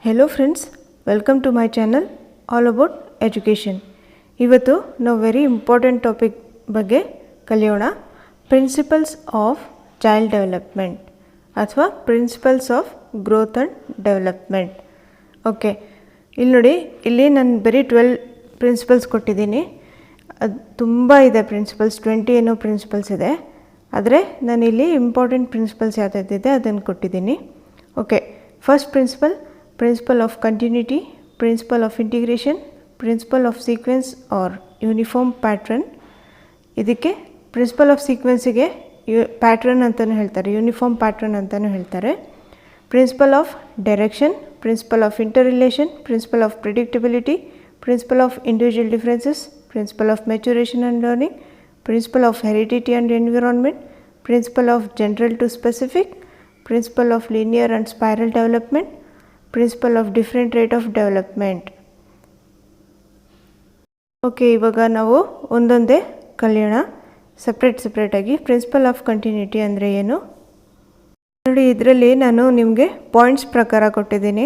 Hello friends, welcome to my channel all about education. ಇವತ್ತು ನಾವು very important topic ಬಗ್ಗೆ ಕಲಿಯೋಣ. ಪ್ರಿನ್ಸಿಪಲ್ಸ್ ಆಫ್ ಚೈಲ್ಡ್ ಡೆವಲಪ್ಮೆಂಟ್ ಅಥವಾ principles of growth and development. Okay, ಇಲ್ಲಿ ನೋಡಿ, ಇಲ್ಲಿ ನಾನು ಬರೀ 12 ಪ್ರಿನ್ಸಿಪಲ್ಸ್ ಕೊಟ್ಟಿದ್ದೀನಿ. ಅದು ತುಂಬ ಇದೆ ಪ್ರಿನ್ಸಿಪಲ್ಸ್, 20 ಏನೋ ಪ್ರಿನ್ಸಿಪಲ್ಸ್ ಇದೆ. ಆದರೆ ನಾನಿಲ್ಲಿ ಇಂಪಾರ್ಟೆಂಟ್ ಪ್ರಿನ್ಸಿಪಲ್ಸ್ ಯಾವುದಿದೆ ಅದನ್ನು ಕೊಟ್ಟಿದ್ದೀನಿ. Okay, first principle of continuity, principle of integration, principle of sequence or uniform pattern. ಇದಕ್ಕೆ ಪ್ರಿನ್ಸಿಪಲ್ ಆಫ್ ಸೀಕ್ವೆನ್ಸಿಗೆ ಪ್ಯಾಟ್ರನ್ ಅಂತಲೂ ಹೇಳ್ತಾರೆ, ಯೂನಿಫಾರ್ಮ್ ಪ್ಯಾಟ್ರನ್ ಅಂತಲೂ ಹೇಳ್ತಾರೆ. Principle of direction, principle of interrelation, principle of predictability, principle of individual differences, principle of maturation and learning, principle of heredity and environment, principle of general to specific, principle of linear and spiral development, principle of different rate of development. Okay, ಇವಾಗ ನಾವು ಒಂದೊಂದೇ ಕಲಿಯೋಣ ಸಪ್ರೇಟಾಗಿ. Principal of continuity ಅಂದರೆ ಏನು ನೋಡಿ. ಇದರಲ್ಲಿ ನಾನು ನಿಮಗೆ ಪಾಯಿಂಟ್ಸ್ ಪ್ರಕಾರ ಕೊಟ್ಟಿದ್ದೀನಿ.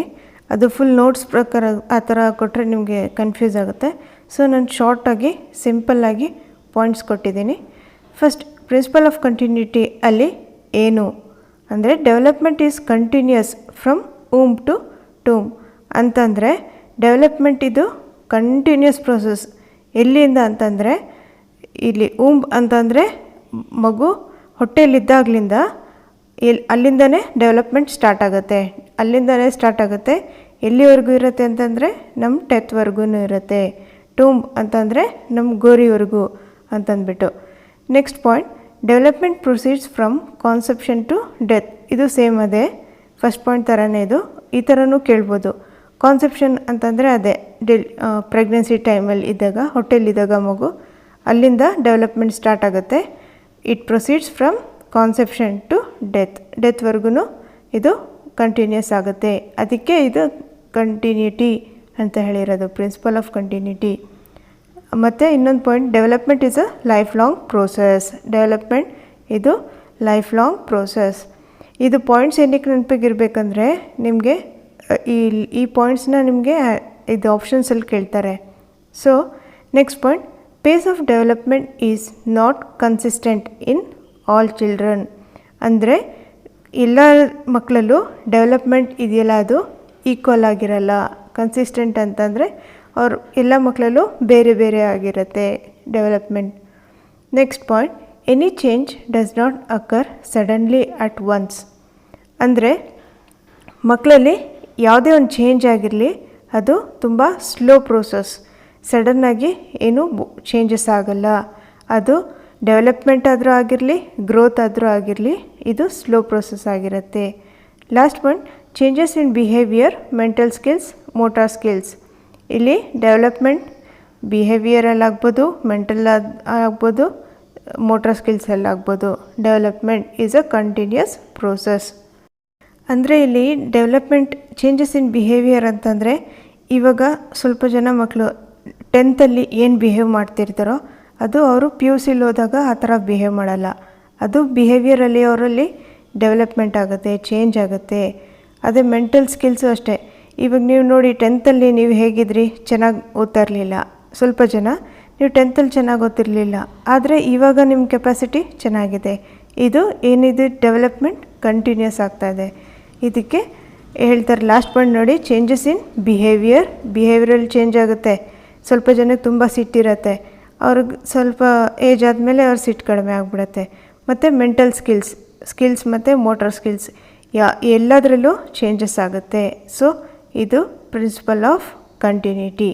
ಅದು ಫುಲ್ ನೋಟ್ಸ್ ಪ್ರಕಾರ ಆ ಥರ ಕೊಟ್ಟರೆ ನಿಮಗೆ ಕನ್ಫ್ಯೂಸ್ ಆಗುತ್ತೆ. ಸೊ ನಾನು ಶಾರ್ಟಾಗಿ ಸಿಂಪಲ್ಲಾಗಿ ಪಾಯಿಂಟ್ಸ್ ಕೊಟ್ಟಿದ್ದೀನಿ. ಫಸ್ಟ್, ಪ್ರಿನ್ಸಿಪಲ್ ಆಫ್ ಕಂಟಿನ್ಯೂಟಿ ಅಲ್ಲಿ ಏನು ಅಂದರೆ development is continues from womb to tomb ಅಂತಂದರೆ ಡೆವಲಪ್ಮೆಂಟ್ ಇದು ಕಂಟಿನ್ಯೂಸ್ ಪ್ರೋಸೆಸ್. ಎಲ್ಲಿಂದ ಅಂತಂದರೆ ಇಲ್ಲಿ ಊಮ್ ಅಂತಂದರೆ ಮಗು ಹೊಟ್ಟೆಯಲ್ಲಿದ್ದಾಗಲಿಂದ ಅಲ್ಲಿಂದನೇ ಡೆವಲಪ್ಮೆಂಟ್ ಸ್ಟಾರ್ಟ್ ಆಗುತ್ತೆ. ಎಲ್ಲಿವರೆಗೂ ಇರುತ್ತೆ ಅಂತಂದರೆ ನಮ್ಮ ಡೆತ್ವರೆಗೂ ಇರುತ್ತೆ. ಟೂಮ್ ಅಂತಂದರೆ ನಮ್ಮ ಗೋರಿವರೆಗೂ ಅಂತಂದ್ಬಿಟ್ಟು. Next point, development proceeds from conception to death. ಇದು ಸೇಮ್ ಅದೇ ಫಸ್ಟ್ ಪಾಯಿಂಟ್ ಥರನೇ. ಇದು ಈ ಥರನೂ ಕೇಳ್ಬೋದು. ಕಾನ್ಸೆಪ್ಷನ್ ಅಂತಂದರೆ ಅದೇ ಪ್ರೆಗ್ನೆನ್ಸಿ ಟೈಮಲ್ಲಿ ಇದ್ದಾಗ, ಹೊಟ್ಟೆಯಲ್ಲಿದ್ದಾಗ ಮಗು, ಅಲ್ಲಿಂದ ಡೆವಲಪ್ಮೆಂಟ್ ಸ್ಟಾರ್ಟ್ ಆಗುತ್ತೆ. It proceeds from conception to ಡೆತ್ವರೆಗೂ ಇದು ಕಂಟಿನ್ಯೂಸ್ ಆಗುತ್ತೆ. ಅದಕ್ಕೆ ಇದು ಕಂಟಿನ್ಯೂಟಿ ಅಂತ ಹೇಳಿರೋದು, ಪ್ರಿನ್ಸಿಪಲ್ ಆಫ್ ಕಂಟಿನ್ಯೂಟಿ. ಮತ್ತು ಇನ್ನೊಂದು point, development is a lifelong process. Development ಇದು ಲೈಫ್ ಲಾಂಗ್ ಪ್ರೋಸೆಸ್. ಇದು ಪಾಯಿಂಟ್ಸ್ ಏನಕ್ಕೆ ನೆನಪಿಗಿರ್ಬೇಕಂದ್ರೆ ನಿಮಗೆ ಈ ಪಾಯಿಂಟ್ಸ್ನ ನಿಮಗೆ ಇದು ಆಪ್ಷನ್ಸಲ್ಲಿ ಕೇಳ್ತಾರೆ. So next point, pace of development is not consistent in all children. ಅಂದರೆ ಎಲ್ಲ ಮಕ್ಕಳಲ್ಲೂ ಡೆವಲಪ್ಮೆಂಟ್ ಇದೆಯಲ್ಲ ಅದು ಈಕ್ವಲ್ ಆಗಿರಲ್ಲ. ಕನ್ಸಿಸ್ಟೆಂಟ್ ಅಂತಂದರೆ ಅವ್ರು ಎಲ್ಲ ಮಕ್ಕಳಲ್ಲೂ ಬೇರೆ ಬೇರೆ ಆಗಿರುತ್ತೆ development. Next point, any change does not occur suddenly at once. ಅಂದರೆ ಮಕ್ಕಳಲ್ಲಿ ಯಾವುದೇ ಒಂದು ಚೇಂಜ್ ಆಗಿರಲಿ ಅದು ತುಂಬ ಸ್ಲೋ ಪ್ರೋಸೆಸ್. ಸಡನ್ನಾಗಿ ಏನೂ ಚೇಂಜಸ್ ಆಗಲ್ಲ. ಅದು ಡೆವಲಪ್ಮೆಂಟ್ ಆದರೂ ಆಗಿರಲಿ, ಗ್ರೋತ್ ಆದರೂ ಆಗಿರಲಿ, ಇದು ಸ್ಲೋ ಪ್ರೋಸೆಸ್ ಆಗಿರುತ್ತೆ. Last point, changes in behaviour, mental skills, motor skills. ಇಲ್ಲಿ ಡೆವಲಪ್ಮೆಂಟ್ ಬಿಹೇವಿಯರಲ್ಲಿ ಆಗ್ಬೋದು, ಮೆಂಟಲ್ ಆಗ್ಬೋದು, ಮೋಟಾರ್ ಸ್ಕಿಲ್ಸಲ್ಲಿ ಆಗ್ಬೋದು. Development is a continuous process. ಅಂದರೆ ಇಲ್ಲಿ ಡೆವಲಪ್ಮೆಂಟ್ ಚೇಂಜಸ್ ಇನ್ ಬಿಹೇವಿಯರ್ ಅಂತಂದರೆ ಇವಾಗ ಸ್ವಲ್ಪ ಜನ ಮಕ್ಕಳು 10th ಏನು ಬಿಹೇವ್ ಮಾಡ್ತಿರ್ತಾರೋ ಅದು ಅವರು PUCಲಿ ಹೋದಾಗ ಆ ಥರ ಬಿಹೇವ್ ಮಾಡಲ್ಲ. ಅದು ಬಿಹೇವಿಯರಲ್ಲಿ ಅವರಲ್ಲಿ ಡೆವಲಪ್ಮೆಂಟ್ ಆಗುತ್ತೆ, ಚೇಂಜ್ ಆಗುತ್ತೆ. ಅದೇ ಮೆಂಟಲ್ ಸ್ಕಿಲ್ಸು ಅಷ್ಟೇ. ಇವಾಗ ನೀವು ನೋಡಿ 10th ನೀವು ಹೇಗಿದ್ರಿ, ಚೆನ್ನಾಗಿ ಓದ್ತಾ ಇರಲಿಲ್ಲ. ಸ್ವಲ್ಪ ಜನ ನೀವು 10th ಚೆನ್ನಾಗಿ ಓದ್ತಿರಲಿಲ್ಲ, ಆದರೆ ಇವಾಗ ನಿಮ್ಮ ಕೆಪಾಸಿಟಿ ಚೆನ್ನಾಗಿದೆ. ಇದು ಏನಿದು ಡೆವಲಪ್ಮೆಂಟ್ ಕಂಟಿನ್ಯೂಸ್ ಆಗ್ತಾಯಿದೆ. ಇದಕ್ಕೆ ಹೇಳ್ತಾರೆ ಲಾಸ್ಟ್ ಪಾಯಿಂಟ್ ನೋಡಿ, ಚೇಂಜಸ್ ಇನ್ ಬಿಹೇವಿಯರಲ್ಲಿ ಚೇಂಜ್ ಆಗುತ್ತೆ. ಸ್ವಲ್ಪ ಜನಕ್ಕೆ ತುಂಬ ಸಿಟ್ಟಿರುತ್ತೆ, ಅವ್ರಿಗೆ ಸ್ವಲ್ಪ ಏಜ್ ಆದಮೇಲೆ ಅವ್ರ ಸಿಟ್ಟು ಕಡಿಮೆ ಆಗಿಬಿಡುತ್ತೆ. ಮತ್ತು ಮೆಂಟಲ್ ಸ್ಕಿಲ್ಸ್ ಮತ್ತು ಮೋಟಾರ್ ಸ್ಕಿಲ್ಸ್ ಎಲ್ಲದರಲ್ಲೂ ಚೇಂಜಸ್ ಆಗುತ್ತೆ. ಸೊ ಇದು principle of continuity.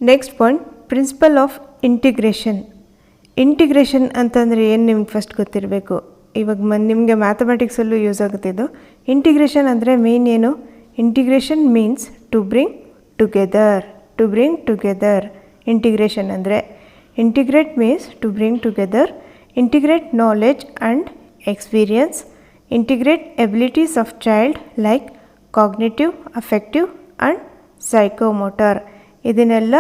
Next point, principle of integration ಅಂತಂದರೆ ಏನು ನಿಮ್ಗೆ ಫಸ್ಟ್ ಗೊತ್ತಿರಬೇಕು. ಇವಾಗ ನಿಮಗೆ ಮ್ಯಾಥಮೆಟಿಕ್ಸಲ್ಲೂ ಯೂಸ್ ಆಗುತ್ತೆ ಇದು. ಇಂಟಿಗ್ರೇಷನ್ ಅಂದರೆ ಮೇನ್ ಏನು? Integration means to bring together. Integration ಅಂದರೆ integrate means to bring together, integrate knowledge and experience, integrate abilities of child like cognitive, affective and psychomotor. ಇದನ್ನೆಲ್ಲ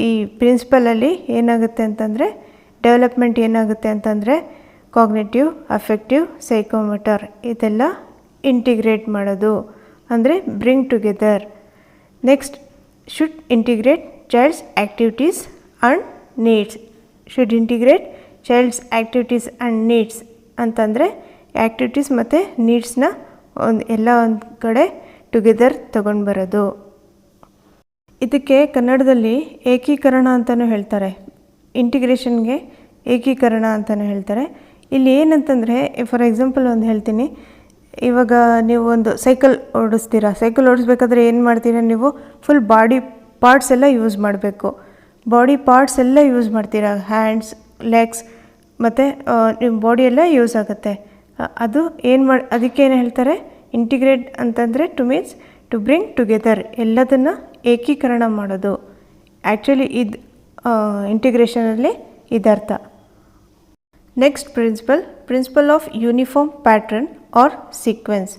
ಈ ಪ್ರಿನ್ಸಿಪಲಲ್ಲಿ ಏನಾಗುತ್ತೆ ಅಂತಂದರೆ ಡೆವಲಪ್ಮೆಂಟ್ ಏನಾಗುತ್ತೆ ಅಂತಂದರೆ ಕಾಗ್ನಿಟಿವ್, ಅಫೆಕ್ಟಿವ್, ಸೈಕೋಮೋಟರ್ ಇದೆಲ್ಲ ಇಂಟಿಗ್ರೇಟ್ ಮಾಡೋದು. ಅಂದರೆ bring together. Next should integrate child's activities and needs. Should integrate child's activities and needs ಅಂತಂದರೆ ಆ್ಯಕ್ಟಿವಿಟೀಸ್ ಮತ್ತು ನೀಡ್ಸ್ನ ಒಂದು ಕಡೆ ಟುಗೆದರ್ ತಗೊಂಡು ಬರೋದು. ಇದಕ್ಕೆ ಕನ್ನಡದಲ್ಲಿ ಏಕೀಕರಣ ಅಂತಲೂ ಹೇಳ್ತಾರೆ. ಇಂಟಿಗ್ರೇಷನ್ಗೆ ಏಕೀಕರಣ ಅಂತಲೂ ಹೇಳ್ತಾರೆ. ಇಲ್ಲಿ ಏನಂತಂದರೆ ಫಾರ್ ಎಕ್ಸಾಂಪಲ್ ಒಂದು ಹೇಳ್ತೀನಿ. ಇವಾಗ ನೀವು ಒಂದು ಸೈಕಲ್ ಓಡಿಸ್ತೀರಾ. ಸೈಕಲ್ ಓಡಿಸ್ಬೇಕಾದ್ರೆ ಏನು ಮಾಡ್ತೀರಾ, ನೀವು ಫುಲ್ ಬಾಡಿ ಪಾರ್ಟ್ಸ್ ಎಲ್ಲ ಯೂಸ್ ಮಾಡಬೇಕು. ಬಾಡಿ ಪಾರ್ಟ್ಸ್ ಎಲ್ಲ ಯೂಸ್ ಮಾಡ್ತೀರಾ, ಹ್ಯಾಂಡ್ಸ್, ಲೆಗ್ಸ್ ಮತ್ತು ನಿಮ್ಮ ಬಾಡಿ ಎಲ್ಲ ಯೂಸ್ ಆಗುತ್ತೆ. ಅದು ಅದಕ್ಕೆ ಏನು ಹೇಳ್ತಾರೆ, ಇಂಟಿಗ್ರೇಟ್ ಅಂತಂದರೆ ಟು ಬ್ರಿಂಗ್ ಟುಗೆದರ್, ಎಲ್ಲದನ್ನು ಏಕೀಕರಣ ಮಾಡೋದು. ಆ್ಯಕ್ಚುಲಿ ಇದು ಇಂಟಿಗ್ರೇಷನಲ್ಲಿ ಇದರ್ಥ. Next principle of uniform pattern or sequence.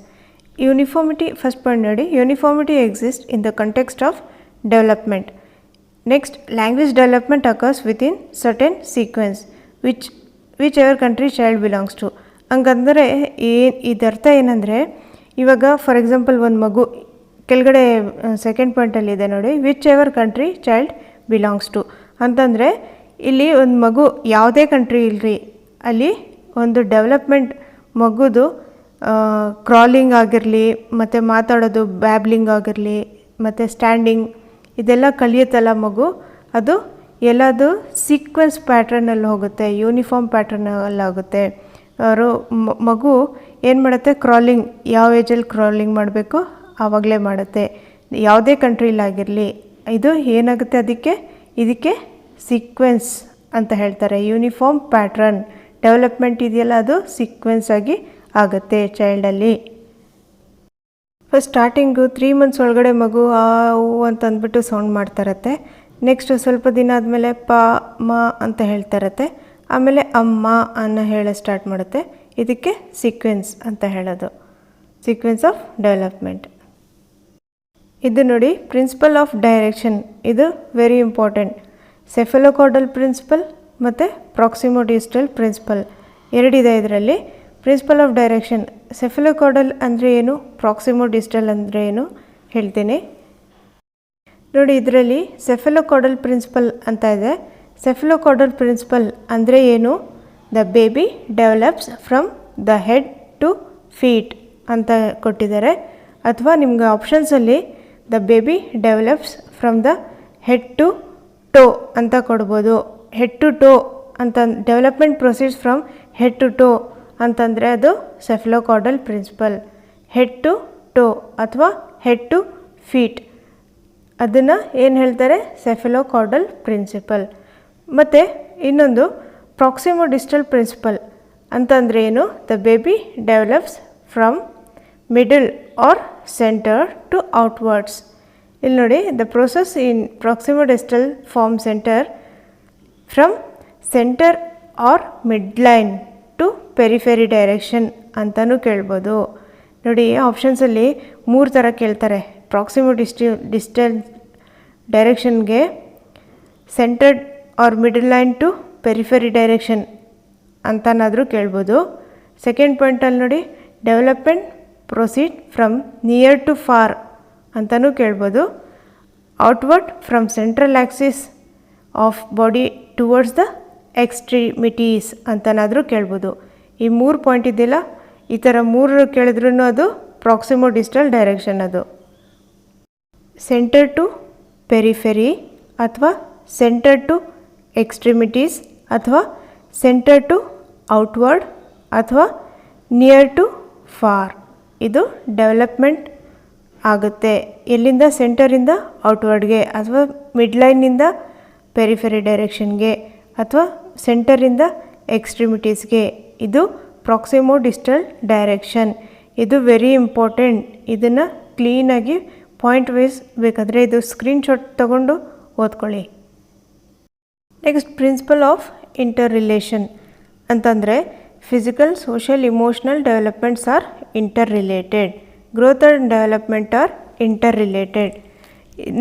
Uniformity, first point ನೋಡಿ, uniformity exist in the context of development. Next language development occurs within certain sequence which ever country child belongs to. ಹಂಗಂದರೆ ಇದರ್ಥ ಏನಂದರೆ, ಇವಾಗ for example ಒಂದು ಮಗು ಕೆಳಗಡೆ second ಪಾಯಿಂಟಲ್ಲಿದೆ ನೋಡಿ, which ever country child belongs to ಅಂತಂದರೆ ಇಲ್ಲಿ ಒಂದು ಮಗು ಯಾವುದೇ ಕಂಟ್ರಿ ಇಲ್ಲರಿ, ಅಲ್ಲಿ ಒಂದು ಡೆವಲಪ್ಮೆಂಟ್ ಮಗುದು ಕ್ರಾಲಿಂಗ್ ಆಗಿರಲಿ, ಮತ್ತು ಮಾತಾಡೋದು ಬ್ಯಾಬ್ಲಿಂಗ್ ಆಗಿರಲಿ, ಮತ್ತು ಸ್ಟ್ಯಾಂಡಿಂಗ್ ಇದೆಲ್ಲ ಕಲಿಯುತ್ತಲ್ಲ ಮಗು, ಅದು ಎಲ್ಲದು ಸೀಕ್ವೆನ್ಸ್ ಪ್ಯಾಟ್ರನಲ್ಲಿ ಹೋಗುತ್ತೆ, ಯೂನಿಫಾರ್ಮ್ ಪ್ಯಾಟ್ರನಲ್ಲಿ ಆಗುತ್ತೆ. ಅವರು ಮಗು ಏನು ಮಾಡುತ್ತೆ, ಕ್ರಾಲಿಂಗ್ ಯಾವ ಏಜಲ್ಲಿ ಕ್ರಾಲಿಂಗ್ ಮಾಡಬೇಕು ಆವಾಗಲೇ ಮಾಡುತ್ತೆ, ಯಾವುದೇ ಕಂಟ್ರಿಲಾಗಿರಲಿ. ಇದು ಏನಾಗುತ್ತೆ, ಇದಕ್ಕೆ ಸೀಕ್ವೆನ್ಸ್ ಅಂತ ಹೇಳ್ತಾರೆ. ಯೂನಿಫಾರ್ಮ್ ಪ್ಯಾಟ್ರನ್ ಡೆವಲಪ್ಮೆಂಟ್ ಇದೆಯಲ್ಲ, ಅದು ಸೀಕ್ವೆನ್ಸ್ ಆಗಿ ಆಗುತ್ತೆ ಚೈಲ್ಡಲ್ಲಿ. ಫಸ್ಟ್ ಸ್ಟಾರ್ಟಿಂಗು 3 months ಒಳಗಡೆ ಮಗು ಆ ಹೂ ಅಂತ ಅಂದ್ಬಿಟ್ಟು ಸೌಂಡ್ ಮಾಡ್ತಾರತ್ತೆ. ನೆಕ್ಸ್ಟ್ ಸ್ವಲ್ಪ ದಿನ ಆದಮೇಲೆ ಪ ಮ ಅಂತ ಹೇಳ್ತಾರತ್ತೆ. ಆಮೇಲೆ ಅಮ್ಮ ಅನ್ನೋ ಹೇಳೋ ಸ್ಟಾರ್ಟ್ ಮಾಡುತ್ತೆ. ಇದಕ್ಕೆ ಸೀಕ್ವೆನ್ಸ್ ಅಂತ ಹೇಳೋದು, ಸೀಕ್ವೆನ್ಸ್ ಆಫ್ ಡೆವಲಪ್ಮೆಂಟ್. ಇದು ನೋಡಿ ಪ್ರಿನ್ಸಿಪಲ್ ಆಫ್ ಡೈರೆಕ್ಷನ್, ಇದು ವೆರಿ ಇಂಪಾರ್ಟೆಂಟ್. ಸೆಫೆಲೋಕಾರ್ಡಲ್ ಪ್ರಿನ್ಸಿಪಲ್ ಮತ್ತು ಪ್ರಾಕ್ಸಿಮೋಡಿಸ್ಟಲ್ ಪ್ರಿನ್ಸಿಪಲ್ ಎರಡಿದೆ ಇದರಲ್ಲಿ. ಪ್ರಿನ್ಸಿಪಲ್ ಆಫ್ ಡೈರೆಕ್ಷನ್, ಸೆಫೆಲೋಕಾರ್ಡಲ್ ಅಂದರೆ ಏನು, ಪ್ರಾಕ್ಸಿಮೋಡಿಸ್ಟಲ್ ಅಂದರೆ ಏನು ಹೇಳ್ತೀನಿ ನೋಡಿ. ಇದರಲ್ಲಿ ಸೆಫೆಲೋಕಾರ್ಡಲ್ ಪ್ರಿನ್ಸಿಪಲ್ ಅಂತ ಇದೆ. ಸೆಫೆಲೋಕಾರ್ಡಲ್ ಪ್ರಿನ್ಸಿಪಲ್ ಅಂದರೆ ಏನು, the baby develops from the head to feet ಅಂತ ಕೊಟ್ಟಿದ್ದಾರೆ. ಅಥವಾ ನಿಮ್ಗೆ ಆಪ್ಷನ್ಸಲ್ಲಿ the baby develops from the head to toe ಅಂತ ಕೊಡ್ಬೋದು. ಹೆಡ್ ಟು ಟೋ ಅಂತ development proceeds from head to toe ಅಂತಂದರೆ ಅದು cephalocaudal principle. Head to toe ಅಥವಾ ಹೆಡ್ ಟು ಫೀಟ್ ಅದನ್ನು ಏನು ಹೇಳ್ತಾರೆ, ಸೆಫೆಲೋಕಾರ್ಡಲ್ ಪ್ರಿನ್ಸಿಪಲ್. ಮತ್ತು ಇನ್ನೊಂದು ಪ್ರಾಕ್ಸಿಮೋಡಿಸ್ಟಲ್ ಪ್ರಿನ್ಸಿಪಲ್ ಅಂತಂದರೆ ಏನು, the baby develops from middle or centre to outwards. ಇಲ್ಲಿ ನೋಡಿ, the process in proximodistal form centre from centre or mid line to periphery direction ಅಂತಲೂ ಕೇಳ್ಬೋದು. ನೋಡಿ ಆಪ್ಷನ್ಸಲ್ಲಿ 3 ಥರ ಕೇಳ್ತಾರೆ. ಪ್ರಾಕ್ಸಿಮೋಡಿಸ್ಟಲ್ ಡೈರೆಕ್ಷನ್ಗೆ centred or middle line to periphery direction ಅಂತನಾದರೂ ಕೇಳ್ಬೋದು. ಸೆಕೆಂಡ್ ಪಾಯಿಂಟಲ್ಲಿ ನೋಡಿ, development proceed from near to far ಅಂತಲೂ ಕೇಳ್ಬೋದು. Outward from central axis of body towards the extremities ಅಂತನಾದರೂ ಕೇಳ್ಬೋದು. ಈ 3 ಪಾಯಿಂಟ್ ಇದೆಯಲ್ಲ, ಈ ಥರ 3 ಕೇಳಿದ್ರೂ ಅದು ಪ್ರಾಕ್ಸಿಮೋಡಿಸ್ಟಲ್ ಡೈರೆಕ್ಷನ್. ಅದು ಸೆಂಟರ್ ಟು ಪೆರಿಫೆರಿ ಅಥವಾ ಸೆಂಟರ್ ಟು ಎಕ್ಸ್ಟ್ರಿಮಿಟೀಸ್ ಅಥವಾ ಸೆಂಟರ್ ಟು ಔಟ್ವರ್ಡ್ ಅಥವಾ ನಿಯರ್ ಟು ಫಾರ್, ಇದು ಡೆವಲಪ್ಮೆಂಟ್ ಆಗುತ್ತೆ. ಎಲ್ಲಿಂದ, ಸೆಂಟರಿಂದ ಔಟ್ವರ್ಡ್ಗೆ ಅಥವಾ ಮಿಡ್ಲೈನಿಂದ ಪೆರಿಫೆರಿ ಡೈರೆಕ್ಷನ್ಗೆ ಅಥವಾ ಸೆಂಟರಿಂದ ಎಕ್ಸ್ಟ್ರಿಮಿಟೀಸ್ಗೆ. ಇದು ಪ್ರಾಕ್ಸಿಮೋಡಿಸ್ಟಲ್ ಡೈರೆಕ್ಷನ್. ಇದು ವೆರಿ ಇಂಪಾರ್ಟೆಂಟ್. ಇದನ್ನು ಕ್ಲೀನಾಗಿ ಪಾಯಿಂಟ್ ವೈಸ್ ಬೇಕಾದರೆ ಇದು ಸ್ಕ್ರೀನ್ಶಾಟ್ ತಗೊಂಡು ಓದ್ಕೊಳ್ಳಿ. Next principle of interrelation ಅಂತಂದರೆ physical, social, emotional developments are interrelated. Growth and development are interrelated.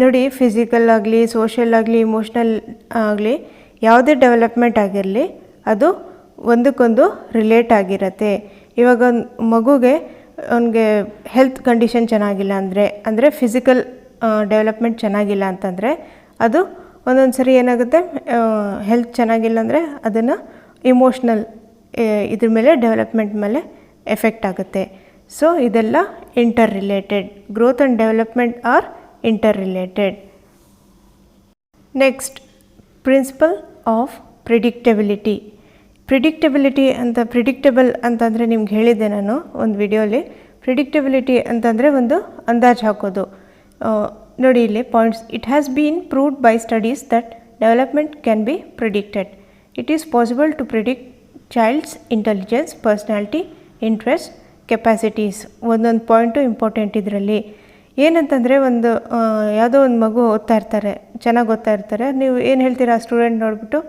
ನೋಡಿ, ಫಿಸಿಕಲ್ ಆಗಲಿ, ಸೋಷಿಯಲ್ ಆಗಲಿ, ಇಮೋಷ್ನಲ್ ಆಗಲಿ, ಯಾವುದೇ ಡೆವಲಪ್ಮೆಂಟ್ ಆಗಿರಲಿ ಅದು ಒಂದಕ್ಕೊಂದು ರಿಲೇಟ್ ಆಗಿರುತ್ತೆ. ಇವಾಗ ಮಗುಗೆ ಅವನಿಗೆ ಹೆಲ್ತ್ ಕಂಡೀಷನ್ ಚೆನ್ನಾಗಿಲ್ಲ ಅಂದರೆ ಫಿಸಿಕಲ್ ಡೆವಲಪ್ಮೆಂಟ್ ಚೆನ್ನಾಗಿಲ್ಲ ಅಂತಂದರೆ ಅದು ಒಂದೊಂದು ಸರಿ ಏನಾಗುತ್ತೆ, ಹೆಲ್ತ್ ಚೆನ್ನಾಗಿಲ್ಲ ಅಂದರೆ ಅದನ್ನು ಇಮೋಷ್ನಲ್ ಇದ್ರ ಮೇಲೆ ಡೆವಲಪ್ಮೆಂಟ್ ಮೇಲೆ ಎಫೆಕ್ಟ್ ಆಗುತ್ತೆ. ಸೊ ಇದೆಲ್ಲ interrelated. Growth and development are interrelated. Next, principle of predictability. Predictable ಅಂತಂದರೆ ನಿಮ್ಗೆ ಹೇಳಿದ್ದೆ ನಾನು ಒಂದು ವಿಡಿಯೋಲಿ. ಪ್ರಿಡಿಕ್ಟಬಿಲಿಟಿ ಅಂತಂದರೆ ಒಂದು ಅಂದಾಜು ಹಾಕೋದು. ನೋಡಿ ಇಲ್ಲಿ points. It has been proved by studies that development can be predicted. It is possible to predict child's intelligence, personality, interest, capacities. ಒಂದೊಂದು ಪಾಯಿಂಟು ಇಂಪಾರ್ಟೆಂಟ್ ಇದರಲ್ಲಿ. ಏನಂತಂದರೆ ಯಾವುದೋ ಒಂದು ಮಗು ಚೆನ್ನಾಗಿ ಓದ್ತಾ ಇರ್ತಾರೆ. ನೀವು ಏನು ಹೇಳ್ತೀರಾ ಆ ಸ್ಟೂಡೆಂಟ್ ನೋಡಿಬಿಟ್ಟು,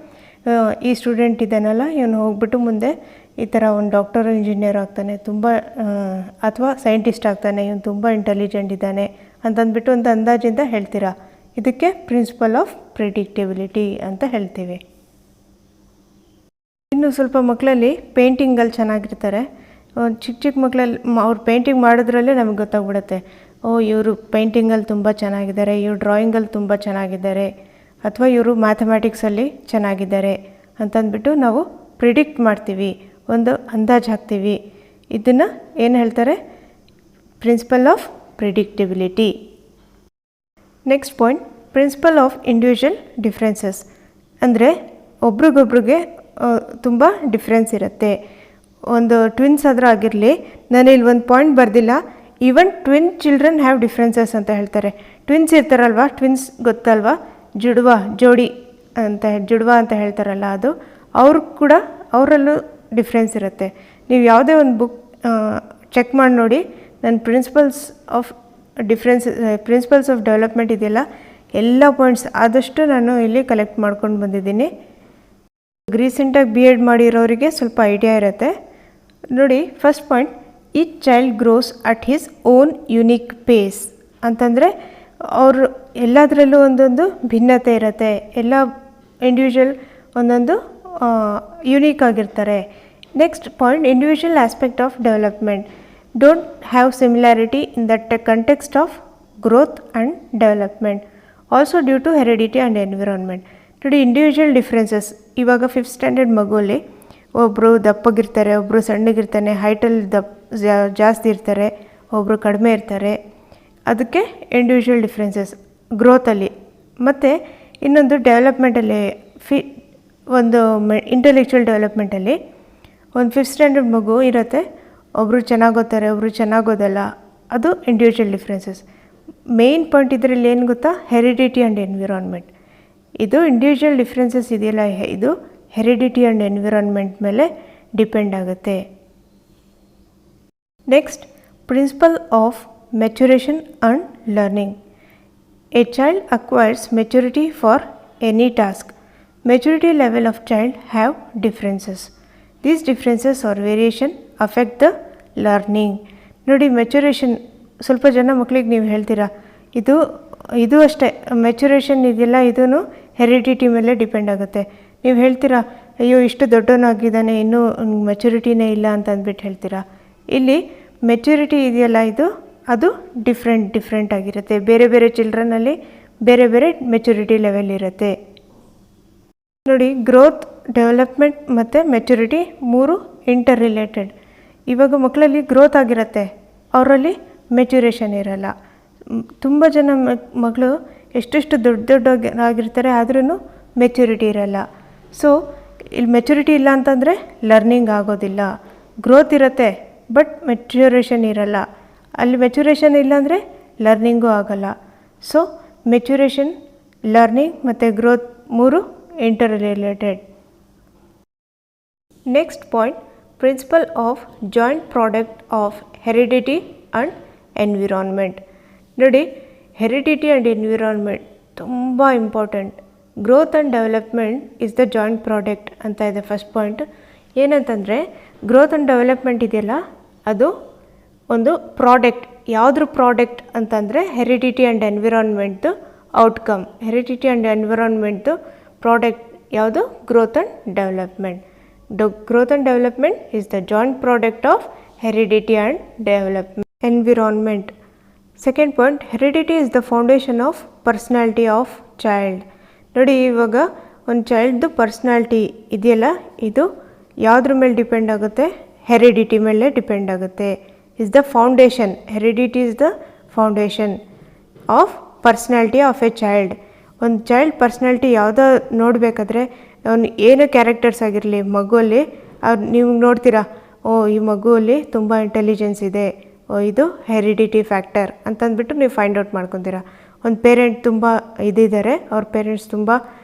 ಈ ಸ್ಟೂಡೆಂಟ್ ಇದ್ದಾನಲ್ಲ ಇವನು ಹೋಗ್ಬಿಟ್ಟು ಮುಂದೆ ಈ ಥರ ಒಂದು ಡಾಕ್ಟರು ಇಂಜಿನಿಯರ್ ಆಗ್ತಾನೆ, ಅಥವಾ ಸೈಂಟಿಸ್ಟ್ ಆಗ್ತಾನೆ, ಇವನು ತುಂಬ ಇಂಟೆಲಿಜೆಂಟ್ ಇದ್ದಾನೆ ಅಂತಂದ್ಬಿಟ್ಟು ಒಂದು ಅಂದಾಜಿಂದ ಹೇಳ್ತೀರಾ. ಇದಕ್ಕೆ ಪ್ರಿನ್ಸಿಪಲ್ ಆಫ್ ಪ್ರಿಡಿಕ್ಟಬಿಲಿಟಿ ಅಂತ ಹೇಳ್ತೀವಿ. ಇನ್ನು ಸ್ವಲ್ಪ ಮಕ್ಕಳಲ್ಲಿ ಪೇಂಟಿಂಗಲ್ಲಿ ಚೆನ್ನಾಗಿರ್ತಾರೆ. ಚಿಕ್ಕ ಮಕ್ಕಳಲ್ಲಿ ಅವ್ರು ಪೇಂಟಿಂಗ್ ಮಾಡೋದ್ರಲ್ಲೇ ನಮಗೆ ಗೊತ್ತಾಗ್ಬಿಡುತ್ತೆ, ಇವರು ಪೇಂಟಿಂಗಲ್ಲಿ ತುಂಬ ಚೆನ್ನಾಗಿದ್ದಾರೆ, ಇವರು ಡ್ರಾಯಿಂಗಲ್ಲಿ ತುಂಬ ಚೆನ್ನಾಗಿದ್ದಾರೆ, ಅಥವಾ ಇವರು ಮ್ಯಾಥಮೆಟಿಕ್ಸಲ್ಲಿ ಚೆನ್ನಾಗಿದ್ದಾರೆ ಅಂತಂದ್ಬಿಟ್ಟು ನಾವು ಪ್ರಿಡಿಕ್ಟ್ ಮಾಡ್ತೀವಿ, ಒಂದು ಅಂದಾಜು ಹಾಕ್ತೀವಿ. ಇದನ್ನು ಏನು ಹೇಳ್ತಾರೆ? Principle of predictability. Next point, principle of individual differences. ಅಂದರೆ ಒಬ್ರಿಗೊಬ್ರಿಗೆ ತುಂಬ ಡಿಫ್ರೆನ್ಸ್ ಇರುತ್ತೆ. ಒಂದು ಟ್ವಿನ್ಸ್ ಆದರೂ ಆಗಿರಲಿ, ನಾನು ಇಲ್ಲಿ ಒಂದು ಪಾಯಿಂಟ್ ಬರೆದಿಲ್ಲ, even twin children have differences ಅಂತ ಹೇಳ್ತಾರೆ. ಟ್ವಿನ್ಸ್ ಇರ್ತಾರಲ್ವ, ಟ್ವಿನ್ಸ್ ಗೊತ್ತಲ್ವ, ಜೋಡಿ ಅಂತ ಹೇಳ್ತಾರಲ್ಲ, ಅದು ಅವರಲ್ಲೂ ಡಿಫ್ರೆನ್ಸ್ ಇರುತ್ತೆ. ನೀವು ಯಾವುದೇ ಒಂದು ಬುಕ್ ಚೆಕ್ ಮಾಡಿ ನೋಡಿ, ನನ್ನ ಪ್ರಿನ್ಸಿಪಲ್ಸ್ ಆಫ್ ಡೆವಲಪ್ಮೆಂಟ್ ಇದೆಯಲ್ಲ, ಎಲ್ಲ ಪಾಯಿಂಟ್ಸ್ ಆದಷ್ಟು ನಾನು ಇಲ್ಲಿ ಕಲೆಕ್ಟ್ ಮಾಡ್ಕೊಂಡು ಬಂದಿದ್ದೀನಿ. ರೀಸೆಂಟಾಗಿ BEd ಮಾಡಿರೋರಿಗೆ ಸ್ವಲ್ಪ ಐಡಿಯಾ ಇರುತ್ತೆ ನೋಡಿ. First point, each child grows at his own unique pace ಅಂತಂದರೆ ಅವರು ಎಲ್ಲದರಲ್ಲೂ ಒಂದೊಂದು ಭಿನ್ನತೆ ಇರುತ್ತೆ. ಎಲ್ಲ ಇಂಡಿವಿಜುವಲ್ ಒಂದೊಂದು ಯುನೀಕ್ ಆಗಿರ್ತಾರೆ. Next point, individual aspect of development don't have similarity in that context of growth and development, also due to heredity and environment. ನೋಡಿ, ಇಂಡಿವಿಜುವಲ್ ಡಿಫ್ರೆನ್ಸಸ್. ಇವಾಗ 5th ಸ್ಟ್ಯಾಂಡರ್ಡ್ ಮಗುವಲ್ಲಿ ಒಬ್ಬರು ದಪ್ಪಗಿರ್ತಾರೆ, ಒಬ್ಬರು ಸಣ್ಣಗಿರ್ತಾನೆ, ಹೈಟಲ್ಲಿ ಜಾಸ್ತಿ ಇರ್ತಾರೆ, ಒಬ್ಬರು ಕಡಿಮೆ ಇರ್ತಾರೆ. ಅದಕ್ಕೆ ಇಂಡಿವಿಜುವಲ್ ಡಿಫ್ರೆನ್ಸಸ್ ಗ್ರೋತಲ್ಲಿ. ಮತ್ತು ಇನ್ನೊಂದು ಡೆವಲಪ್ಮೆಂಟಲ್ಲಿ, ಒಂದು ಇಂಟೆಲೆಕ್ಚುವಲ್ ಡೆವಲಪ್ಮೆಂಟಲ್ಲಿ ಒಂದು 5th ಸ್ಟ್ಯಾಂಡರ್ಡ್ ಮಗು ಇರುತ್ತೆ, ಒಬ್ಬರು ಚೆನ್ನಾಗಿ ಓದ್ತಾರೆ, ಒಬ್ಬರು ಚೆನ್ನಾಗಿ ಓದಲ್ಲ. ಅದು ಇಂಡಿವಿಜುವಲ್ ಡಿಫ್ರೆನ್ಸಸ್. ಮೇಯ್ನ್ ಪಾಯಿಂಟ್ ಇದರಲ್ಲಿ ಏನು ಗೊತ್ತಾ? Heredity and environment. ಇದು ಇಂಡಿವಿಜುವಲ್ ಡಿಫ್ರೆನ್ಸಸ್ ಇದೆಯಲ್ಲ, ಇದು ಹೆರಿಡಿಟಿ ಆ್ಯಂಡ್ ಎನ್ವಿರಾನ್ಮೆಂಟ್ ಮೇಲೆ ಡಿಪೆಂಡ್ ಆಗುತ್ತೆ. Next, principle of maturation and learning. A child acquires maturity for any task. Maturity level of child have differences. These differences or variation affect the learning. ನೋಡಿ, maturation ಸ್ವಲ್ಪ ಜನ ಮಕ್ಕಳಿಗೆ ನೀವು ಹೇಳ್ತೀರಾ, ಇದು ಅಷ್ಟೇ ಮೆಚುರೇಷನ್ ಇದೆಯಲ್ಲ, ಇದೂ ಹೆರಿಡಿಟಿ ಮೇಲೆ ಡಿಪೆಂಡ್ ಆಗುತ್ತೆ. ನೀವು ಹೇಳ್ತೀರಾ, ಅಯ್ಯೋ ಇಷ್ಟು ದೊಡ್ಡವನಾಗಿದ್ದಾನೆ, ಇನ್ನೂ ಮೆಚುರಿಟಿನೇ ಇಲ್ಲ ಅಂತ ಅಂದ್ಬಿಟ್ಟು ಹೇಳ್ತೀರಾ. ಇಲ್ಲಿ ಮೆಚುರಿಟಿ ಇದೆಯಲ್ಲ, ಅದು ಡಿಫ್ರೆಂಟ್ ಆಗಿರುತ್ತೆ. ಬೇರೆ ಬೇರೆ ಚಿಲ್ಡ್ರನಲ್ಲಿ ಬೇರೆ ಬೇರೆ ಮೆಚುರಿಟಿ ಲೆವೆಲ್ ಇರುತ್ತೆ. ನೋಡಿ, ಗ್ರೋತ್, ಡೆವಲಪ್ಮೆಂಟ್ ಮತ್ತು ಮೆಚುರಿಟಿ 3 ಇಂಟರ್ ರಿಲೇಟೆಡ್. ಇವಾಗ ಮಕ್ಕಳಲ್ಲಿ ಗ್ರೋತ್ ಆಗಿರುತ್ತೆ, ಅವರಲ್ಲಿ ಮೆಚುರೇಷನ್ ಇರಲ್ಲ. ತುಂಬ ಜನ ಮಕ್ಕಳು ಎಷ್ಟೆಷ್ಟು ದೊಡ್ಡದಾಗಿರ್ತಾರೆ, ಆದ್ರೂ ಮೆಚುರಿಟಿ ಇರಲ್ಲ. ಸೊ ಇಲ್ಲಿ ಮೆಚುರಿಟಿ ಇಲ್ಲ ಅಂತಂದರೆ ಲರ್ನಿಂಗ್ ಆಗೋದಿಲ್ಲ. ಗ್ರೋತ್ ಇರುತ್ತೆ ಬಟ್ ಮೆಚುರೇಷನ್ ಇರಲ್ಲ. ಅಲ್ಲಿ ಮೆಚುರೇಷನ್ ಇಲ್ಲಾಂದರೆ ಲರ್ನಿಂಗೂ ಆಗಲ್ಲ. ಸೊ ಮೆಚುರೇಷನ್, ಲರ್ನಿಂಗ್ ಮತ್ತು growth 3 interrelated. Next point, principle of joint product of heredity and environment. ನೋಡಿ, ಹೆರಿಡಿಟಿ ಆ್ಯಂಡ್ ಎನ್ವಿರಾನ್ಮೆಂಟ್ ತುಂಬ important. Growth and development is the joint product ಅಂತ ಇದೆ ಫಸ್ಟ್ ಪಾಯಿಂಟ್. ಏನಂತಂದರೆ, ಗ್ರೋತ್ ಆ್ಯಂಡ್ ಡೆವಲಪ್ಮೆಂಟ್ ಇದೆಯಲ್ಲ, ಅದು ಒಂದು product. ಯಾವುದ್ರ ಪ್ರಾಡಕ್ಟ್ ಅಂತಂದರೆ ಹೆರಿಡಿಟಿ ಆ್ಯಂಡ್ ಎನ್ವಿರಾನ್ಮೆಂಟ್ದು ಔಟ್ಕಮ್. ಹೆರಿಡಿಟಿ ಆ್ಯಂಡ್ ಎನ್ವಿರಾನ್ಮೆಂಟ್ದು ಪ್ರಾಡಕ್ಟ್ ಯಾವುದು? Growth and development. Growth and development is the joint product of heredity and development. Environment. Second point, heredity is the foundation of personality of child. ನೋಡಿ ಇವಾಗ ಒಂದು ಚೈಲ್ಡ್ದು personality ಇದೆಯಲ್ಲ, ಇದು ಯಾವುದ್ರ ಮೇಲೆ ಡಿಪೆಂಡ್ ಆಗುತ್ತೆ? ಹೆರಿಡಿಟಿ ಮೇಲೆ ಡಿಪೆಂಡ್ ಆಗುತ್ತೆ. Is the foundation. Heredity is the foundation of personality of A child. ಒಂದು ಚೈಲ್ಡ್ ಪರ್ಸ್ನಾಲಿಟಿ ಯಾವುದೋ ನೋಡಬೇಕಾದ್ರೆ ಅವನು ಏನು ಕ್ಯಾರೆಕ್ಟರ್ಸ್ ಆಗಿರಲಿ, ಮಗುವಲ್ಲಿ ಅವ್ರು ನೀವು ನೋಡ್ತೀರಾ, ಓ ಈ ಮಗುವಲ್ಲಿ ತುಂಬ ಇಂಟೆಲಿಜೆನ್ಸ್ ಇದೆ, ಓ ಇದು ಹೆರಿಡಿಟಿ ಫ್ಯಾಕ್ಟರ್ ಅಂತಂದ್ಬಿಟ್ಟು ನೀವು ಫೈಂಡ್ ಔಟ್ ಮಾಡ್ಕೊತೀರಾ. ಒಂದು ಪೇರೆಂಟ್ ತುಂಬ ಇದಿದ್ದಾರೆ, ಅವ್ರ ಪೇರೆಂಟ್ಸ್ ತುಂಬ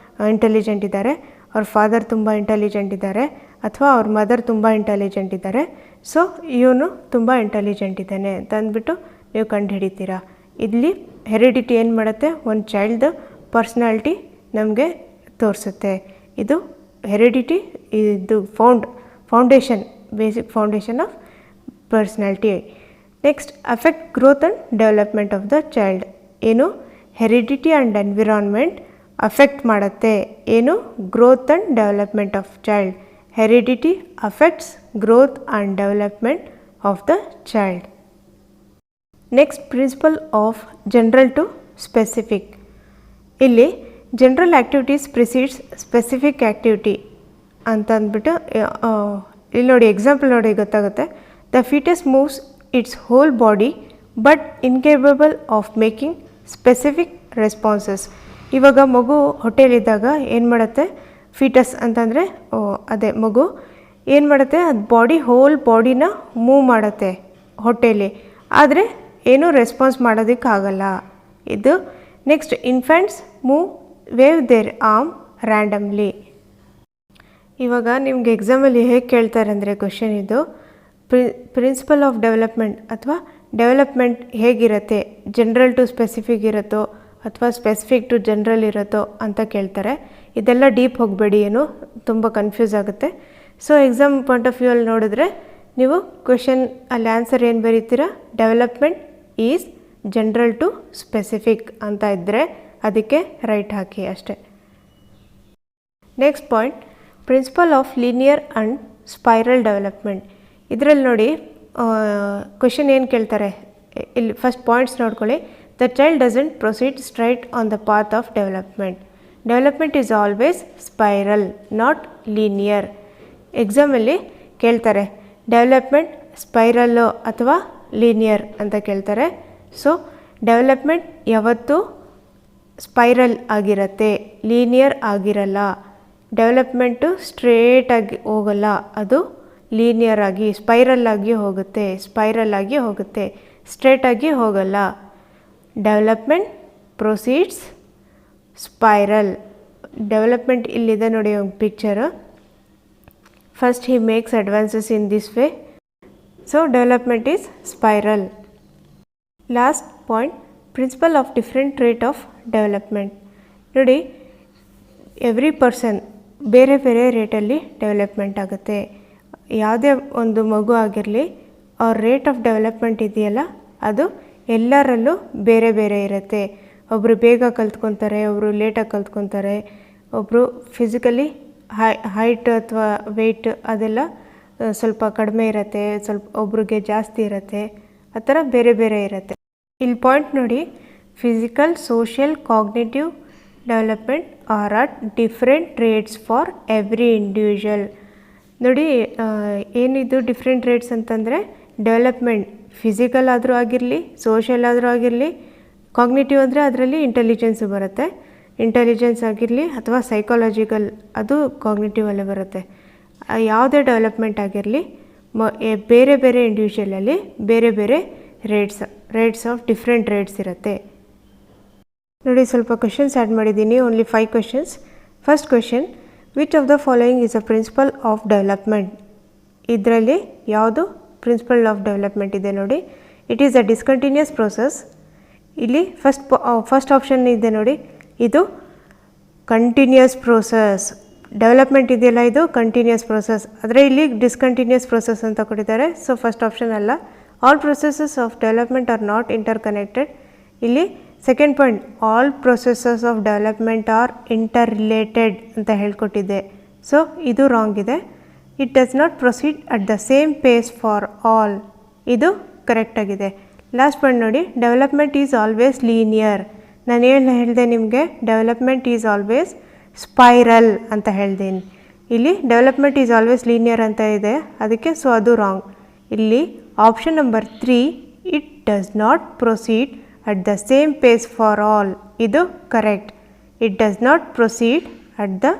ಇಂಟೆಲಿಜೆಂಟ್ ಇದ್ದಾರೆ, ಅವ್ರ ಫಾದರ್ ತುಂಬ ಇಂಟೆಲಿಜೆಂಟ್ ಇದ್ದಾರೆ, ಅಥವಾ ಅವ್ರ ಮದರ್ ತುಂಬ ಇಂಟೆಲಿಜೆಂಟ್ ಇದ್ದಾರೆ, ಸೊ ಇವನು ತುಂಬ ಇಂಟೆಲಿಜೆಂಟ್ ಇದ್ದಾನೆ ಅಂತ ಅಂದ್ಬಿಟ್ಟು ನೀವು ಕಂಡುಹಿಡಿತೀರಾ. ಇಲ್ಲಿ ಹೆರಿಡಿಟಿ ಏನು ಮಾಡುತ್ತೆ? ಒಂದು ಚೈಲ್ಡ್ದು ಪರ್ಸ್ನಾಲಿಟಿ ನಮಗೆ ತೋರಿಸುತ್ತೆ. ಇದು ಹೆರಿಡಿಟಿ, ಇದು foundation, basic foundation of personality. Next, affect growth and development of the child. ಏನು? ಹೆರಿಡಿಟಿ ಆ್ಯಂಡ್ ಎನ್ವಿರಾನ್ಮೆಂಟ್ ಅಫೆಕ್ಟ್ ಮಾಡುತ್ತೆ. ಏನು? Growth and development of child. Heredity affects growth and development of the child. Next, principle of general to specific. ಇಲ್ಲಿ general activities precedes specific activity ಅಂತ ಅಂದ್ಬಿಟ್ಟು ಇಲ್ಲಿ ನೋಡಿ, example ನೋಡಿ ಗೊತ್ತಾಗುತ್ತೆ. The foetus moves its whole body but incapable of making specific responses. ಇವಾಗ ಮಗು ಹೊಟ್ಟೆಲಿದ್ದಾಗ ಏನು ಮಾಡುತ್ತೆ? ಫೀಟಸ್ ಅಂತಂದರೆ ಅದೇ ಮಗು ಏನು ಮಾಡುತ್ತೆ? ಅದು ಹೋಲ್ ಬಾಡಿನ ಮೂವ್ ಮಾಡುತ್ತೆ ಹೊಟ್ಟೆಲಿ, ಆದರೆ ಏನೂ ರೆಸ್ಪಾನ್ಸ್ ಮಾಡೋದಕ್ಕಾಗಲ್ಲ. ಇದು next, infants wave their arm randomly. ಇವಾಗ ನಿಮ್ಗೆ ಎಕ್ಸಾಮಲ್ಲಿ ಹೇಗೆ ಕೇಳ್ತಾರೆ ಅಂದರೆ ಕ್ವಶನ್ ಇದು, ಪ್ರಿನ್ಸಿಪಲ್ ಆಫ್ ಡೆವಲಪ್ಮೆಂಟ್ ಅಥವಾ ಡೆವಲಪ್ಮೆಂಟ್ ಹೇಗಿರುತ್ತೆ, ಜನರಲ್ ಟು ಸ್ಪೆಸಿಫಿಕ್ ಇರುತ್ತೋ ಅಥವಾ ಸ್ಪೆಸಿಫಿಕ್ ಟು ಜನರಲ್ ಇರುತ್ತೋ ಅಂತ ಕೇಳ್ತಾರೆ. ಇದೆಲ್ಲ ಡೀಪ್ ಹೋಗಬೇಡಿ, ಏನು ತುಂಬ ಕನ್ಫ್ಯೂಸ್ ಆಗುತ್ತೆ. So exam point of view ಅಲ್ಲಿ ನೋಡಿದ್ರೆ ನೀವು ಕ್ವೆಶನ್ ಅಲ್ಲಿ ಆನ್ಸರ್ ಏನು ಬರೀತೀರಾ? Development is general to specific ಅಂತ ಇದ್ದರೆ ಅದಕ್ಕೆ ರೈಟ್ ಹಾಕಿ ಅಷ್ಟೆ. Next point, principle of linear and spiral development. ಇದರಲ್ಲಿ ನೋಡಿ ಕ್ವೆಶನ್ ಏನು ಕೇಳ್ತಾರೆ, ಇಲ್ಲಿ ಫಸ್ಟ್ ಪಾಯಿಂಟ್ಸ್ ನೋಡ್ಕೊಳ್ಳಿ. The child doesn't proceed straight on the path of development. Development is always spiral, not linear. ಎಕ್ಸಾಮಲ್ಲಿ ಕೇಳ್ತಾರೆ ಡೆವಲಪ್ಮೆಂಟ್ ಸ್ಪೈರಲ್ಲು ಅಥವಾ ಲೀನಿಯರ್ ಅಂತ ಕೇಳ್ತಾರೆ. ಸೊ ಡೆವಲಪ್ಮೆಂಟ್ ಯಾವತ್ತೂ ಸ್ಪೈರಲ್ ಆಗಿರುತ್ತೆ, ಲೀನಿಯರ್ ಆಗಿರಲ್ಲ. ಡೆವಲಪ್ಮೆಂಟು ಸ್ಟ್ರೇಟಾಗಿ ಹೋಗಲ್ಲ, ಅದು ಲೀನಿಯರ್ ಆಗಿ ಸ್ಪೈರಲ್ ಆಗಿ ಹೋಗುತ್ತೆ, ಸ್ಟ್ರೇಟಾಗಿ ಹೋಗಲ್ಲ. Development proceeds spiral. ಡೆವಲಪ್ಮೆಂಟ್ ಇಲ್ಲಿದೆ ನೋಡಿ ಒಂದು picture. First he makes advances in this way, so development is spiral. Last point, principle of different rate of development. ನೋಡಿ, ಎವ್ರಿ ಪರ್ಸನ್ ಬೇರೆ ಬೇರೆ ರೇಟಲ್ಲಿ ಡೆವಲಪ್ಮೆಂಟ್ ಆಗುತ್ತೆ. ಯಾವುದೇ ಒಂದು ಮಗು ಆಗಿರಲಿ, ಅವ್ರ ರೇಟ್ ಆಫ್ ಡೆವಲಪ್ಮೆಂಟ್ ಇದೆಯಲ್ಲ ಅದು ಎಲ್ಲರಲ್ಲೂ ಬೇರೆ ಬೇರೆ ಇರುತ್ತೆ. ಒಬ್ಬರು ಬೇಗ ಕಲ್ತ್ಕೊತಾರೆ, ಒಬ್ಬರು ಲೇಟಾಗಿ ಕಲ್ತ್ಕೊತಾರೆ, ಒಬ್ಬರು ಫಿಸಿಕಲಿ ಹೈಟ್ ಅಥವಾ ವೆಯ್ಟ್ ಅದೆಲ್ಲ ಸ್ವಲ್ಪ ಕಡಿಮೆ ಇರುತ್ತೆ, ಸ್ವಲ್ಪ ಒಬ್ರಿಗೆ ಜಾಸ್ತಿ ಇರುತ್ತೆ, ಆ ಥರ ಬೇರೆ ಬೇರೆ ಇರುತ್ತೆ. ಇಲ್ಲಿ ಪಾಯಿಂಟ್ ನೋಡಿ, physical, social, cognitive development are at different rates for every individual. ನೋಡಿ ಏನಿದು ಡಿಫ್ರೆಂಟ್ ರೇಟ್ಸ್ ಅಂತಂದರೆ ಡೆವಲಪ್ಮೆಂಟ್ ಫಿಸಿಕಲ್ ಆದರೂ ಆಗಿರಲಿ, ಸೋಷಿಯಲ್ ಆದರೂ ಆಗಿರಲಿ, ಕಾಗ್ನಿಟಿವ್ ಅಂದರೆ ಅದರಲ್ಲಿ ಇಂಟೆಲಿಜೆನ್ಸು ಬರುತ್ತೆ, ಇಂಟೆಲಿಜೆನ್ಸ್ ಆಗಿರಲಿ ಅಥವಾ ಸೈಕಾಲಜಿಕಲ್ ಅದು ಕಾಗ್ನಿಟಿವಲ್ಲೇ ಬರುತ್ತೆ. ಯಾವುದೇ ಡೆವಲಪ್ಮೆಂಟ್ ಆಗಿರಲಿ ಬೇರೆ ಬೇರೆ ಇಂಡಿವಿಜುವಲಲ್ಲಿ ಬೇರೆ ಬೇರೆ ರೇಟ್ಸ್ ಆಫ್ ಡಿಫ್ರೆಂಟ್ ರೇಟ್ಸ್ ಇರುತ್ತೆ. ನೋಡಿ ಸ್ವಲ್ಪ ಕ್ವೆಶನ್ಸ್ ಆ್ಯಡ್ ಮಾಡಿದ್ದೀನಿ, only 5 questions. First question, which of the following is a principle of development. ಇದರಲ್ಲಿ ಯಾವುದು ಪ್ರಿನ್ಸಿಪಲ್ ಆಫ್ ಡೆವಲಪ್ಮೆಂಟ್ ಇದೆ ನೋಡಿ. It is a discontinuous process. ಇಲ್ಲಿ ಫಸ್ಟ್ ಆಪ್ಷನ್ ಇದೆ ನೋಡಿ, ಇದು ಕಂಟಿನ್ಯೂಸ್ ಪ್ರೋಸೆಸ್. ಡೆವಲಪ್ಮೆಂಟ್ ಇದೆಯಲ್ಲ ಇದು ಕಂಟಿನ್ಯೂಸ್ ಪ್ರೋಸೆಸ್, ಆದರೆ ಇಲ್ಲಿ ಡಿಸ್ಕಂಟಿನ್ಯೂಸ್ ಪ್ರೋಸೆಸ್ ಅಂತ ಕೊಟ್ಟಿದ್ದಾರೆ, ಸೊ ಫಸ್ಟ್ ಆಪ್ಷನ್ ಅಲ್ಲ. All processes of development are not interconnected. ಇಲ್ಲಿ second point, all processes of development are interrelated ಅಂತ ಹೇಳ್ಕೊಟ್ಟಿದ್ದೆ, ಸೊ ಇದು ರಾಂಗ್ ಇದೆ. It does not proceed at the same pace for all. ಇದು correct ಆಗಿದೆ. Last point ನೋಡಿ, development is always linear. ನಾನು ಏನು ಹೇಳಿದೆ ನಿಮಗೆ, ಡೆವಲಪ್ಮೆಂಟ್ ಈಸ್ ಆಲ್ವೇಸ್ ಸ್ಪೈರಲ್ ಅಂತ ಹೇಳ್ತೀನಿ. ಇಲ್ಲಿ ಡೆವಲಪ್ಮೆಂಟ್ ಈಸ್ ಆಲ್ವೇಸ್ ಲೀನಿಯರ್ ಅಂತ ಇದೆ, ಅದಕ್ಕೆ ಸೊ ಅದು ರಾಂಗ್. ಇಲ್ಲಿ option number 3 it does not proceed at the same pace for all, ಇದು correct. It does not proceed at the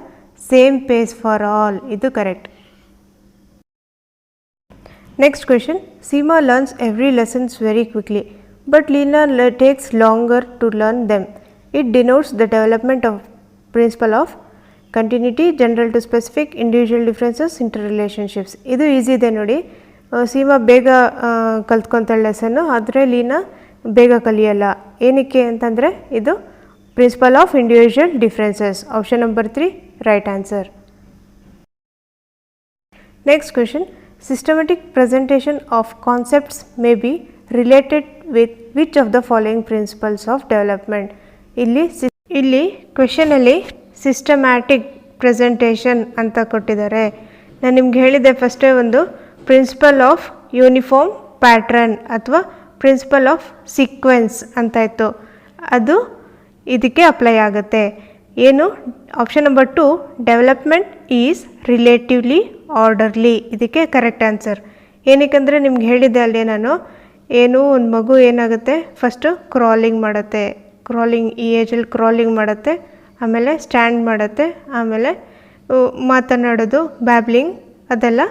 same pace for all, ಇದು correct. Next question, Seema learns every lessons very quickly, but Leena takes longer to learn them. It denotes the development of principle of continuity, general to specific, individual differences, interrelationships. ಇದು easy ಇದೆ ನೋಡಿ. ಸೀಮಾ ಬೇಗ ಕಲ್ತ್ಕೊತಾಳೆ lesson, ಆದರೆ ಲೀನಾ ಬೇಗ ಕಲಿಯಲ್ಲ. ಏನಕ್ಕೆ ಅಂತಂದರೆ ಇದು principle of individual differences. Option number 3 right answer. Next question, systematic presentation of concepts may be related with which of the following principles of development. ಇಲ್ಲಿ ಕ್ವೆಶನಲ್ಲಿ ಸಿಸ್ಟಮ್ಯಾಟಿಕ್ ಪ್ರೆಸೆಂಟೇಷನ್ ಅಂತ ಕೊಟ್ಟಿದ್ದಾರೆ. ನಾನು ನಿಮ್ಗೆ ಹೇಳಿದೆ ಫಸ್ಟೇ ಒಂದು ಪ್ರಿನ್ಸಿಪಲ್ ಆಫ್ ಯೂನಿಫಾರ್ಮ್ ಪ್ಯಾಟ್ರನ್ ಅಥವಾ principle of sequence ಅಂತ ಇತ್ತು, ಅದು ಇದಕ್ಕೆ ಅಪ್ಲೈ ಆಗುತ್ತೆ. ಏನು? Option number 2 development is relatively orderly, ಇದಕ್ಕೆ ಕರೆಕ್ಟ್ ಆನ್ಸರ್. ಏನಕ್ಕೆಂದರೆ ನಿಮ್ಗೆ ಹೇಳಿದ್ದೆ ಅಲ್ಲಿ ನಾನು, ಏನು ಒಂದು ಮಗು ಏನಾಗುತ್ತೆ, ಫಸ್ಟು ಕ್ರಾಲಿಂಗ್ ಮಾಡುತ್ತೆ, ಕ್ರಾಲಿಂಗ್ ಈ ಏಜಲ್ಲಿ ಕ್ರಾಲಿಂಗ್ ಮಾಡುತ್ತೆ, ಆಮೇಲೆ ಸ್ಟ್ಯಾಂಡ್ ಮಾಡುತ್ತೆ, ಆಮೇಲೆ ಮಾತನಾಡೋದು ಬ್ಯಾಬ್ಲಿಂಗ್, ಅದೆಲ್ಲ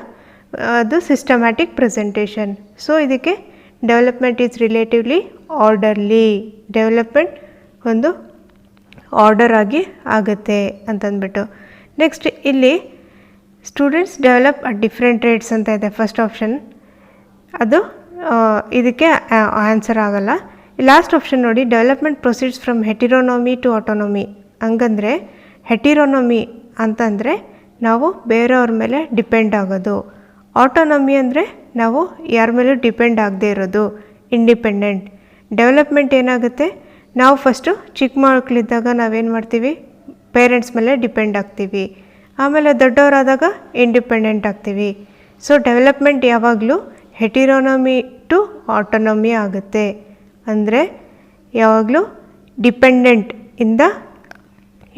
ಅದು ಸಿಸ್ಟಮ್ಯಾಟಿಕ್ ಪ್ರೆಸೆಂಟೇಷನ್. ಸೊ ಇದಕ್ಕೆ development is relatively orderly, development ಒಂದು ಆರ್ಡರ್ ಆಗಿ ಆಗುತ್ತೆ ಅಂತಂದ್ಬಿಟ್ಟು. ನೆಕ್ಸ್ಟ್ ಇಲ್ಲಿ students develop at different rates ಅಂತ ಇದೆ ಫಸ್ಟ್ ಆಪ್ಷನ್, ಅದು ಇದಕ್ಕೆ ಆನ್ಸರ್ ಆಗಲ್ಲ. ಲಾಸ್ಟ್ ಆಪ್ಷನ್ ನೋಡಿ, development proceeds from heteronomy to autonomy. ಹಂಗಂದರೆ ಹೆಟಿರೋನಮಿ ಅಂತಂದರೆ ನಾವು ಬೇರೆಯವ್ರ ಮೇಲೆ ಡಿಪೆಂಡ್ ಆಗೋದು, ಆಟೋನಮಿ ಅಂದರೆ ನಾವು ಯಾರ ಮೇಲೂ ಡಿಪೆಂಡ್ ಆಗದೆ ಇರೋದು, ಇಂಡಿಪೆಂಡೆಂಟ್. ಡೆವಲಪ್ಮೆಂಟ್ ಏನಾಗುತ್ತೆ, ನಾವು ಫಸ್ಟು ಚಿಕ್ಕ ಮಕ್ಕಳಿದ್ದಾಗ ನಾವೇನು ಮಾಡ್ತೀವಿ, ಪೇರೆಂಟ್ಸ್ ಮೇಲೆ ಡಿಪೆಂಡ್ ಆಗ್ತೀವಿ, ಆಮೇಲೆ ದೊಡ್ಡವರಾದಾಗ ಇಂಡಿಪೆಂಡೆಂಟ್ ಆಗ್ತೀವಿ. ಸೊ ಡೆವಲಪ್ಮೆಂಟ್ ಯಾವಾಗಲೂ ಹೆಟಿರೋನಮಿ ಟು ಆಟೋನಮಿ ಆಗುತ್ತೆ, ಅಂದರೆ ಯಾವಾಗಲೂ ಡಿಪೆಂಡೆಂಟ್ ಇಂದ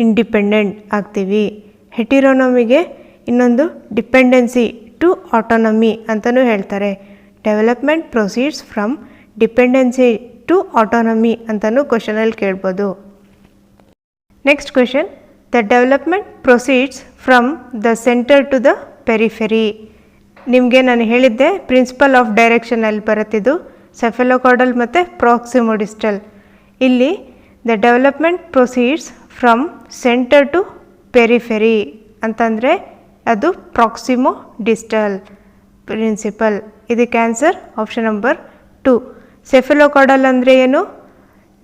ಇಂಡಿಪೆಂಡೆಂಟ್ ಆಗ್ತೀವಿ. ಹೆಟಿರೋನಮಿಗೆ ಇನ್ನೊಂದು ಡಿಪೆಂಡೆನ್ಸಿ ಟು ಆಟೋನಮಿ ಅಂತಲೂ ಹೇಳ್ತಾರೆ. Development proceeds from dependency to autonomy ಅಂತಲೂ ಕ್ವಶನಲ್ಲಿ ಕೇಳ್ಬೋದು. Next question, the development proceeds from the centre to the periphery. ನಿಮಗೆ ನಾನು ಹೇಳಿದ್ದೆ ಪ್ರಿನ್ಸಿಪಲ್ ಆಫ್ ಡೈರೆಕ್ಷನಲ್ಲಿ ಬರುತ್ತಿದ್ದು ಸೆಫೆಲೋಕಾರ್ಡಲ್ ಮತ್ತು ಪ್ರಾಕ್ಸಿಮೋಡಿಸ್ಟಲ್. ಇಲ್ಲಿ the development proceeds from centre to periphery ಅಂತಂದರೆ ಅದು ಪ್ರಾಕ್ಸಿಮೋಡಿಸ್ಟಲ್ ಪ್ರಿನ್ಸಿಪಲ್. ಇದಕ್ಕೆ ಆನ್ಸರ್ ಆಪ್ಷನ್ ನಂಬರ್ 2. ಸೆಫೆಲೋಕಾರ್ಡಲ್ ಅಂದರೆ ಏನು?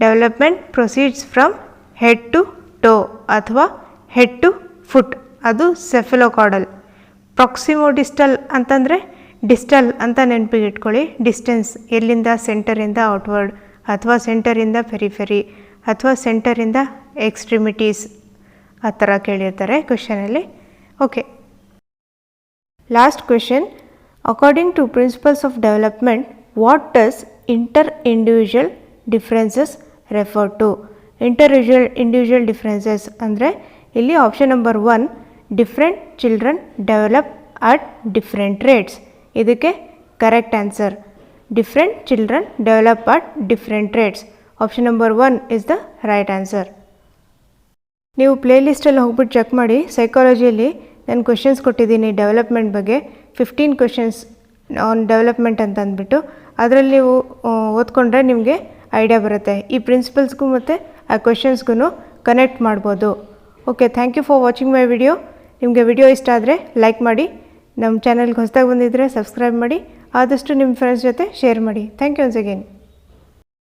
Development proceeds from head to toe ಅಥವಾ ಹೆಡ್ ಟು ಫುಟ್, ಅದು ಸೆಫೆಲೋಕಾರ್ಡಲ್. ಪ್ರಾಕ್ಸಿಮೋಡಿಸ್ಟಲ್ ಅಂತಂದರೆ ಡಿಸ್ಟಲ್ ಅಂತ ನೆನಪಿಗೆ ಇಟ್ಕೊಳ್ಳಿ. ಡಿಸ್ಟೆನ್ಸ್ ಎಲ್ಲಿಂದ, ಸೆಂಟರಿಂದ ಔಟ್ವರ್ಡ್ ಅಥವಾ ಸೆಂಟರಿಂದ ಪೆರಿಫೆರಿ ಅಥವಾ ಸೆಂಟರಿಂದ ಎಕ್ಸ್ಟ್ರಿಮಿಟೀಸ್, ಆ ಥರ ಕೇಳಿರ್ತಾರೆ ಕ್ವೆಶನಲ್ಲಿ. Okay, last question, according to principles of development what does individual differences refer to? Individual differences ಅಂದರೆ ಇಲ್ಲಿ option number 1 different children develop at different rates, ಇದಕ್ಕೆ correct answer. Different children develop at different rates, option number 1 is the right answer. ನೀವು ಪ್ಲೇಲಿಸ್ಟಲ್ಲಿ ಹೋಗ್ಬಿಟ್ಟು check ಮಾಡಿ, ಸೈಕಾಲಜಿಯಲ್ಲಿ ನಾನು questions ಕೊಟ್ಟಿದ್ದೀನಿ development ಬಗ್ಗೆ, 15 ಕ್ವೆಶನ್ಸ್ ಆನ್ ಡೆವಲಪ್ಮೆಂಟ್ ಅಂತ ಅಂದ್ಬಿಟ್ಟು, ಅದರಲ್ಲಿ ನೀವು ಓದ್ಕೊಂಡ್ರೆ ನಿಮಗೆ ಐಡಿಯಾ ಬರುತ್ತೆ. ಈ ಪ್ರಿನ್ಸಿಪಲ್ಸ್ಗೂ ಮತ್ತು ಆ ಕ್ವೆಶನ್ಸ್ಗೂ ಕನೆಕ್ಟ್ ಮಾಡ್ಬೋದು. Okay, thank you for watching my video. ನಿಮಗೆ ವಿಡಿಯೋ ಇಷ್ಟ ಆದರೆ ಲೈಕ್ ಮಾಡಿ, ನಮ್ಮ ಚಾನಲ್ಗೆ ಹೊಸದಾಗಿ ಬಂದಿದ್ದರೆ ಸಬ್ಸ್ಕ್ರೈಬ್ ಮಾಡಿ, ಆದಷ್ಟು ನಿಮ್ಮ ಫ್ರೆಂಡ್ಸ್ ಜೊತೆ ಶೇರ್ ಮಾಡಿ. Thank you once again.